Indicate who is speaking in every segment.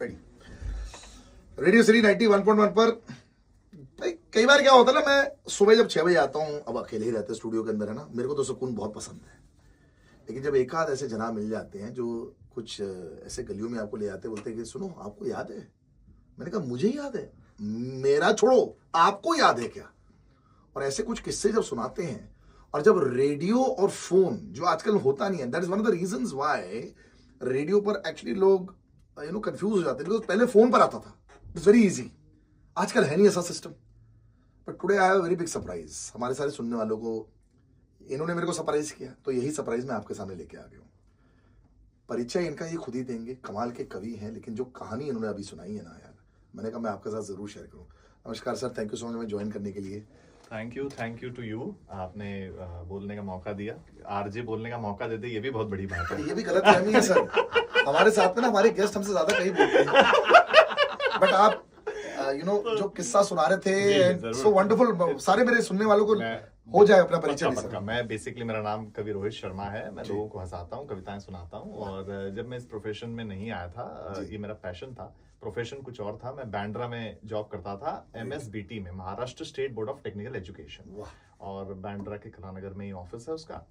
Speaker 1: Radio city 91.1 पर भाई कई बार क्या होता है ना, मैं सुबह जब 6 बजे आता हूँ, अब अकेले ही रहते स्टूडियो के अंदर है ना, मेरे को तो सुकून बहुत पसंद है। लेकिन जब एक आध ऐसे जनाब मिल जाते हैं जो कुछ ऐसे गलियों में आपको ले जाते, बोलते हैं कि सुनो आपको याद है, मैंने कहा मुझे याद है, मेरा छोड़ो आपको याद है क्या। और ऐसे कुछ किस्से जब सुनाते हैं, और जब रेडियो और फोन जो आजकल होता नहीं है, that is one of the reasons why radio पर एक्चुअली लोग कंफ्यूज हो जाते हैं, बिकॉज पहले फोन पर आता था, इट्स वेरी इजी, आजकल है नहीं ऐसा system. But today I have very big surprise हमारे सारे सुनने वालों को, इन्होंने मेरे को सरप्राइज किया, तो यही सरप्राइज मैं आपके सामने लेके आ गया हूँ। परिचय इनका ये खुद ही देंगे, कमाल के कवि हैं, लेकिन जो कहानी इन्होंने अभी सुनाई है ना यार, मैंने कहा मैं आपके साथ जरूर शेयर करूँ। नमस्कार sir, thank you so much हमें ज्वाइन करने के लिए।
Speaker 2: Thank you to you. आपने बोलने का मौका दिया, आरजे बोलने का मौका देते, ये भी बहुत बड़ी बात है।
Speaker 1: ये भी गलत फहमी है सर, हमारे साथ में ना हमारे गेस्ट हमसे ज्यादा कहीं बोलते हैं, बट आप जो किस्सा सुना रहे थे, सो वंडरफुल, सारे मेरे सुनने वालों को हो जाए अपना परिचय।
Speaker 2: पक्का। मैं बेसिकली, मेरा नाम कवि रोहित शर्मा है, मैं लोगों को हंसाता हूँ, कविताएं सुनाता हूँ। और जब मैं इस प्रोफेशन में नहीं आया था, ये मेरा पैशन था, प्रोफेशन कुछ और था। मैं बैंड्रा में जॉब करता था, MSBT में, Maharashtra state board of technical education, और बैंड्रा के कलानगर में ही ऑफिस है उसका।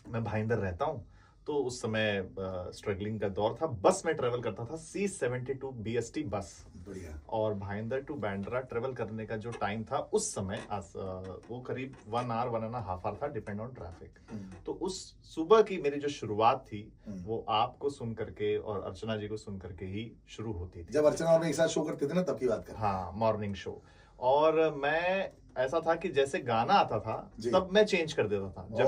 Speaker 2: मैं भाईंदर रहता हूँ, तो उस समय स्ट्रगलिंग का दौर था। बस में ट्रेवल करता था, C72 BST बस, बढ़िया। और भाईंदर टू बैंड्रा ट्रेवल करने का जो टाइम था उस समय, वो करीब 1 hour 1.5 hour था, डिपेंड ऑन ट्रैफिक। तो उस सुबह की मेरी जो शुरुआत थी, वो आपको सुन करके और अर्चना जी को सुन करके ही शुरू होती थी।
Speaker 1: जब अर्चना और मैं एक साथ शो करते थे ना, तब की बात कर।
Speaker 2: हाँ, मॉर्निंग शो। और मैं ऐसा था कि जैसे गाना आता था तब मैं चेंज कर देता था, जब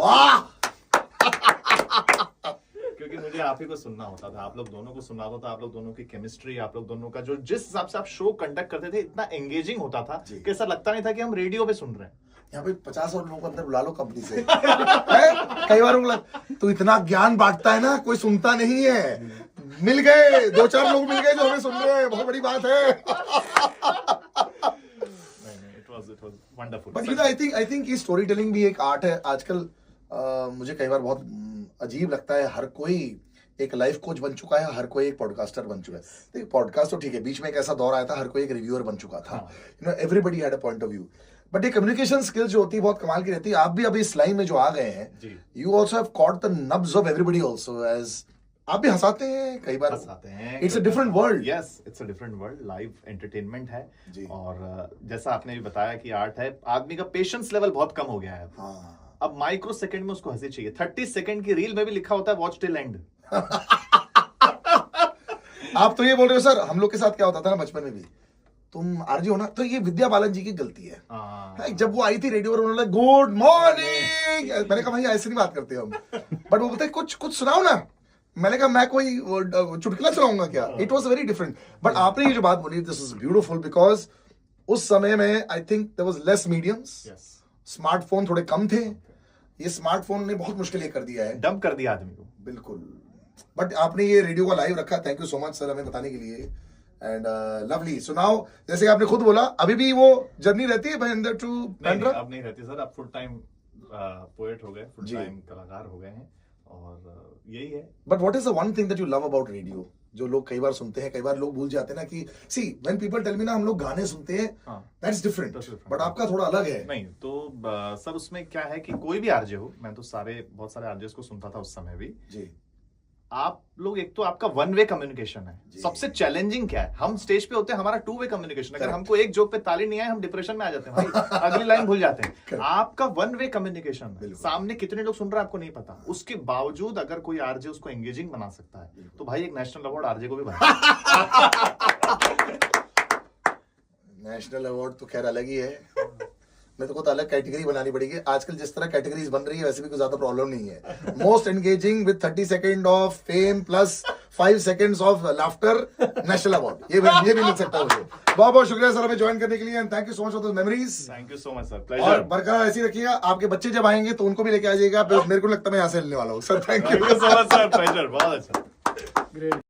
Speaker 2: क्योंकि मुझे आप ही को सुनना होता था, आप लोग दोनों को सुनना होता था। आप लोग दोनों की केमिस्ट्री, आप लोग दोनों का जो जिस हिसाब से आप शो कंडक्ट करते थे, इतना एंगेजिंग होता था कि ऐसा लगता नहीं था कि हम रेडियो पे सुन रहे हैं।
Speaker 1: यहाँ पे 50 और लोगों को अंदर बुला लो कंपनी से। कई बार तू इतना ज्ञान बांटता है ना, कोई सुनता नहीं है। मिल गए 2-4 लोग मिल गए जो हमें सुन रहे हैं, बहुत बड़ी बात है।
Speaker 2: It was wonderful.
Speaker 1: But I think ये स्टोरी टेलिंग भी एक आर्ट है आजकल। मुझे कई बार बहुत अजीब लगता है, हर कोई एक लाइफ कोच बन चुका है, हर कोई एक पॉडकास्टर बन चुका है। देखिए पॉडकास्ट तो ठीक है, बीच में एक ऐसा दौर आया था हर कोई एक रिव्यूअर बन चुका था, everybody had a point of view. But ये कम्युनिकेशन स्किल्स जो होती है बहुत कमाल की रहती है। आप भी अभी इस लाइन में जो आ गए हैं, you also have caught the nubs of everybody also, as आप भी हंसाते हैं, कई बार
Speaker 2: हंसाते हैं।
Speaker 1: It's a different world.
Speaker 2: Yes, it's a different world, live entertainment है। और जैसा आपने भी बताया कि आर्ट है, आदमी का पेशेंस लेवल बहुत कम हो गया है। अब माइक्रो सेकंड में उसको हंसी चाहिए। 30 सेकंड की रील में भी लिखा होता है वॉच टिल एंड।
Speaker 1: आप तो ये बोल रहे हो सर, हम लोग के साथ क्या होता था ना बचपन में भी, तुम आरजी हो ना, तो ये विद्या बालन जी की गलती है। जब वो आई थी रेडियो पर, उन्होंने गुड मॉर्निंग, मैंने कहा भाई ऐसे नहीं बात करते हम, बट वो बताए कुछ सुनाओ ना, मैंने कहा मैं कोई चुटकुला सुनाऊंगा क्या। It was very different. But आपने ये जो बात बोली, दिस इज ब्यूटीफुल, बिकॉज उस समय में I think there was less mediums, smartphone थोड़े कम थे। ये स्मार्टफोन ने बहुत मुश्किलें कर दिया है,
Speaker 2: डंप कर दिया आदमी को,
Speaker 1: बिल्कुल। बट आपने ये रेडियो का लाइव रखा, thank you so much sir हमें बताने के लिए, एंड लवली। सो नाउ जैसे आपने खुद बोला, अभी भी वो जर्नी रहती है भाईंदर टू बैंड्रा?
Speaker 2: अब नहीं रहती सर, अब फुल टाइम पोएट हो गए, फुल टाइम कलाकार हो गए हैं, और यही है।
Speaker 1: But what is the one thing that you love about radio, जो लोग कई बार सुनते हैं, कई बार लोग भूल जाते हैं ना कि see when people tell me ना हम लोग गाने सुनते हैं, दैट्स डिफरेंट, बट आपका थोड़ा अलग है।
Speaker 2: नहीं तो सर उसमें क्या है कि कोई भी आरजे हो, मैं तो बहुत सारे आरजेस को सुनता था उस समय भी जी। आप लोग, एक तो आपका 1 वे कम्युनिकेशन है, सबसे चैलेंजिंग क्या है, हम स्टेज पे होते हैं, हमारा 2 वे कम्युनिकेशन। अगर हमको एक जोक पे ताली नहीं आए, हम डिप्रेशन में आ जाते हैं भाई, अगली लाइन भूल जाते हैं। आपका 1 वे कम्युनिकेशन है, सामने कितने लोग सुन रहे हैं आपको नहीं पता, उसके बावजूद अगर कोई आरजे उसको एंगेजिंग बना सकता है, तो भाई एक नेशनल अवार्ड आरजे को भी बना।
Speaker 1: नेशनल अवार्ड तो खैर अलग ही है, मैं तो अलग कैटेगरी बनानी पड़ेगी। आजकल जिस तरह कैटेगरीज बन रही है, वैसे भी कोई ज्यादा प्रॉब्लम नहीं है। Most engaging with 30 second of fame plus 5 seconds of laughter, national award, ये भी मिल सकता है मुझे। बहुत बहुत शुक्रिया सर हमें ज्वाइन करने के लिए, and thank you so much for the memories.
Speaker 2: Thank you so much sir,
Speaker 1: pleasure. और बरकरार ऐसी रखिएगा, आपके बच्चे जब आएंगे तो उनको भी लेके आ जाइएगा, मेरे को लगता है मैं यहाँ से लेने वाला हूँ sir. Thank you
Speaker 2: so much sir, pleasure, बहुत अच्छा।